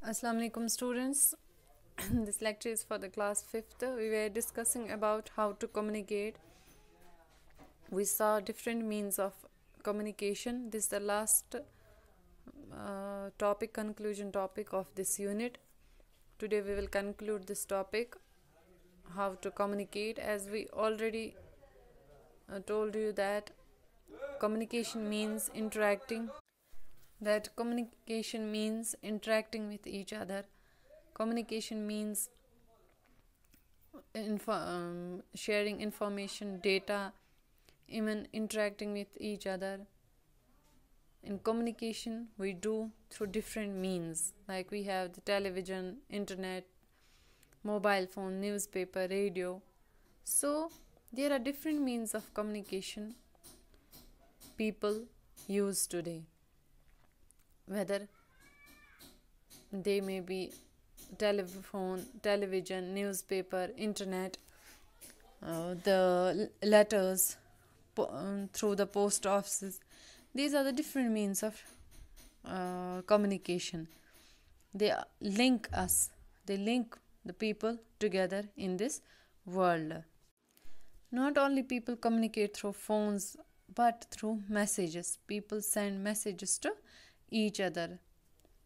Assalamu alaikum students. This lecture is for the class 5th. We were discussing about how to communicate. We saw different means of communication. This is the last conclusion topic of this unit. Today we will conclude this topic, how to communicate. As we already told you that communication means interacting with each other. Communication means sharing information, data, even interacting with each other. In communication, we do through different means, like we have the television, internet, mobile phone, newspaper, radio. So there are different means of communication people use today, whether they may be telephone, television, newspaper, internet, the letters through the post offices. These are the different means of communication. They link us, they link the people together in this world. Not only people communicate through phones, but through messages. People send messages to each other.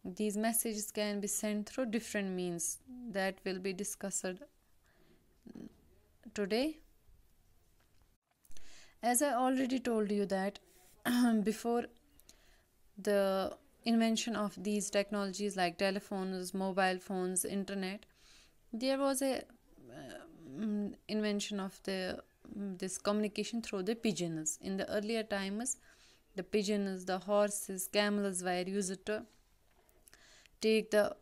These messages can be sent through different means that will be discussed today. As I already told you that before the invention of these technologies like telephones, mobile phones, internet, there was a invention of this communication through the pigeons. In the earlier times, the pigeons, the horses, camels were used to take the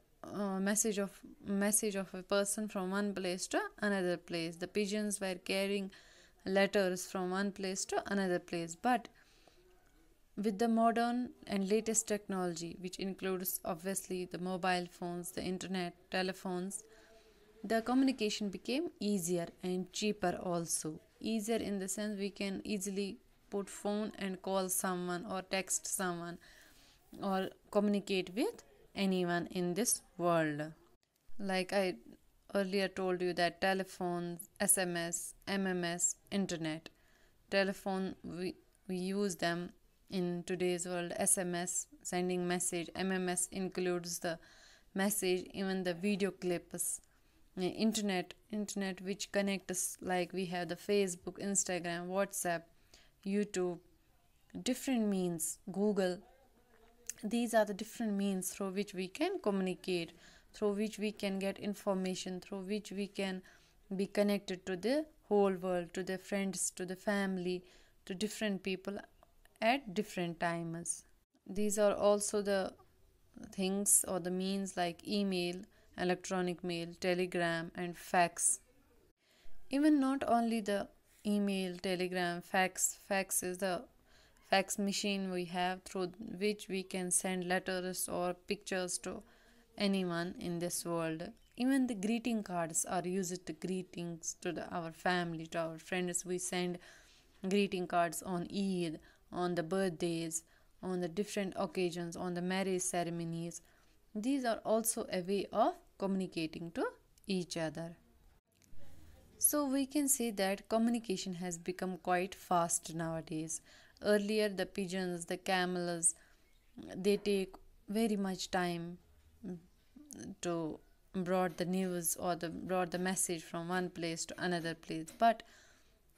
message of a person from one place to another place. The pigeons were carrying letters from one place to another place. But with the modern and latest technology, which includes obviously the mobile phones, the internet, telephones, the communication became easier and cheaper also. Easier in the sense we can easily put phone and call someone or text someone or communicate with anyone in this world. Like I earlier told you that telephones, SMS, MMS, internet. Telephone, we use them in today's world. SMS, sending message. MMS includes the message, even the video clips. Internet which connect us, like we have the Facebook, Instagram, WhatsApp, YouTube, different means, Google. These are the different means through which we can communicate, through which we can get information, through which we can be connected to the whole world, to the friends, to the family, to different people at different times. These are also the things or the means like email, electronic mail, telegram, and fax. Even not only the email, telegram, fax is the fax machine we have through which we can send letters or pictures to anyone in this world. Even the greeting cards are used to greetings to our family, to our friends. We send greeting cards on Eid, on the birthdays, on the different occasions, on the marriage ceremonies. These are also a way of communicating to each other. So we can say that communication has become quite fast nowadays. Earlier, the pigeons, the camels, they take very much time to brought the news or brought the message from one place to another place. But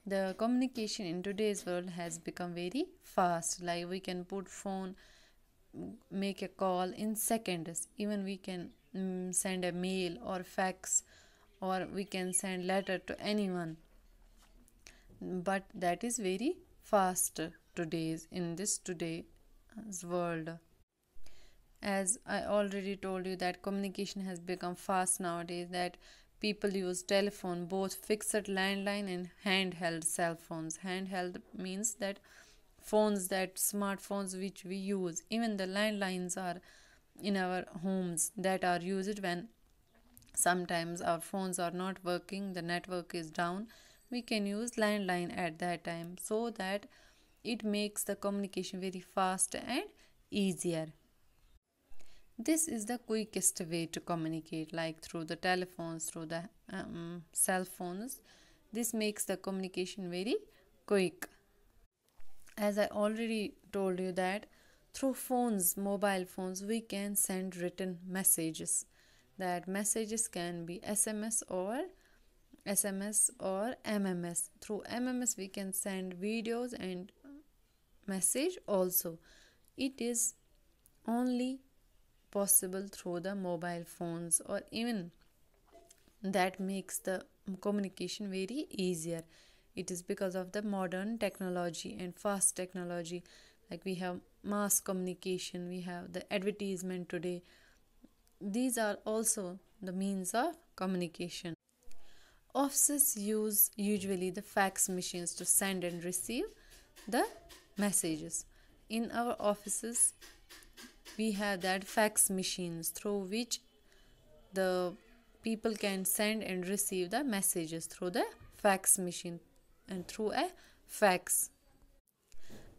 the communication in today's world has become very fast. Like we can put phone, make a call in seconds. Even we can send a mail or fax, or we can send letter to anyone. But that is very fast in this today's world. As I already told you that communication has become fast nowadays, that people use telephone, both fixed landline and handheld cell phones. Handheld means that phones, that smartphones which we use. Even the landlines are in our homes that are used when sometimes our phones are not working, the network is down. We can use landline at that time, so that it makes the communication very fast and easier. This is the quickest way to communicate, like through the telephones, through the cell phones. This makes the communication very quick. As I already told you that through phones, mobile phones, we can send written messages. That messages can be SMS or MMS. Through MMS we can send videos and message also. It is only possible through the mobile phones, or even that makes the communication very easier. It is because of the modern technology and fast technology. Like we have mass communication, we have the advertisement today. These are also the means of communication. Offices use usually the fax machines to send and receive the messages. In our offices, we have that fax machines through which the people can send and receive the messages through the fax machine and through a fax.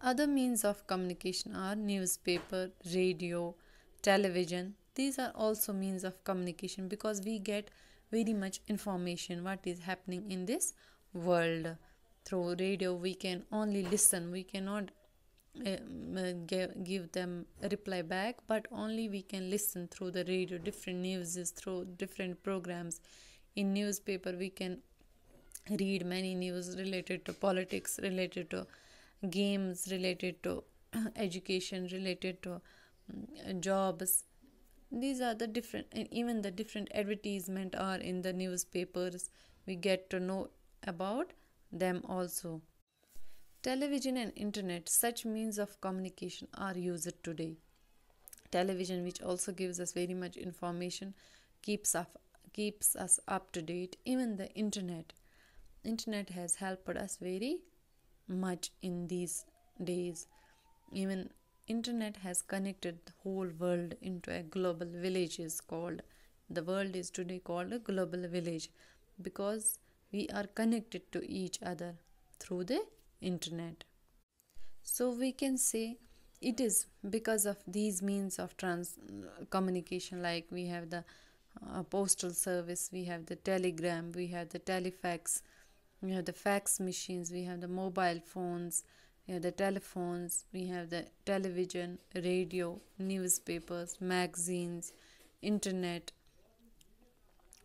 Other means of communication are newspaper, radio, television. These are also means of communication because we get very much information what is happening in this world. Through radio we can only listen, we cannot give them a reply back, but only we can listen through the radio different news through different programs. In newspaper we can read many news related to politics, related to games, related to education, related to jobs. These are the different, and even the different advertisement are in the newspapers. We get to know about them also. Television and internet, such means of communication are used today. Television, which also gives us very much information, keeps us up to date. Even the internet has helped us very much in these days. Even internet has connected the whole world into a global village. Is called, the world is today called a global village because we are connected to each other through the internet. So we can say it is because of these means of communication, like we have the postal service, we have the telegram, we have the telefax, we have the fax machines, we have the mobile phones, we have the telephones, we have the television, radio, newspapers, magazines, internet.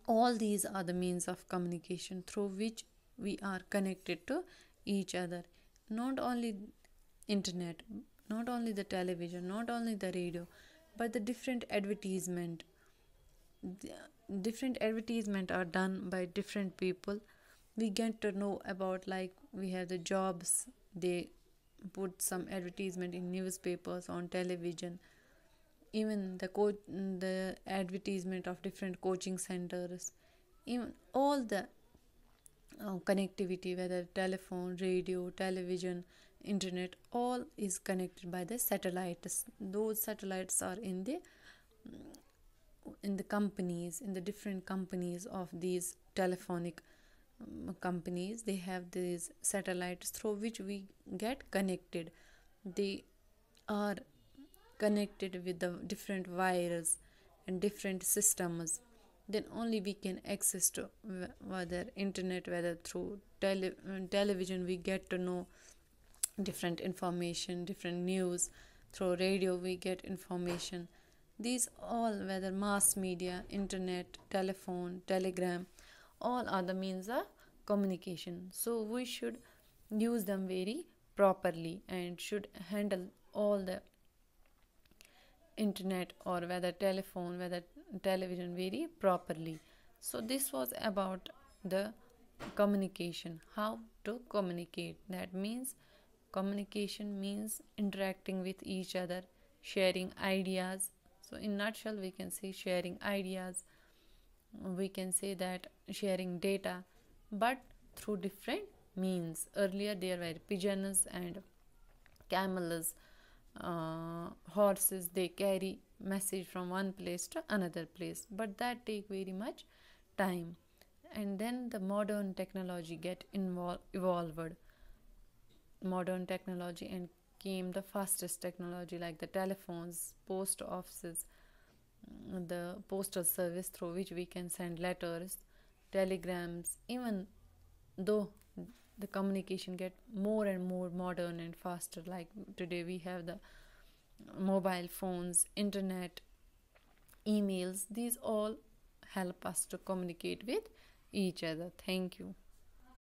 All these are the means of communication through which we are connected to each other. Not only internet, not only the television, not only the radio, but the different advertisement are done by different people. We get to know about, like we have the jobs, they put some advertisement in newspapers, on television. Even the advertisement of different coaching centers, even all the connectivity, whether telephone, radio, television, internet, all is connected by the satellites. Those satellites are in the companies, in the different companies of these telephonic companies. They have these satellites through which we get connected. They are connected with the different wires and different systems. Then only we can access to whether internet, whether through television we get to know different information, different news. Through radio we get information. These all, whether mass media, internet, telephone, telegram, all are the means of communication. So we should use them very properly and should handle all the internet or whether telephone, whether television very properly. So this was about the communication, how to communicate. That means communication means interacting with each other, sharing ideas. So in nutshell we can say sharing ideas, we can say that sharing data, but through different means. Earlier there were pigeons and camels, horses, they carry message from one place to another place, but that take very much time. And then the modern technology get evolved, modern technology, and came the fastest technology like the telephones, post offices, the postal service through which we can send letters, telegrams. Even though the communication get more and more modern and faster, like today we have the mobile phones, internet, emails, these all help us to communicate with each other. Thank you.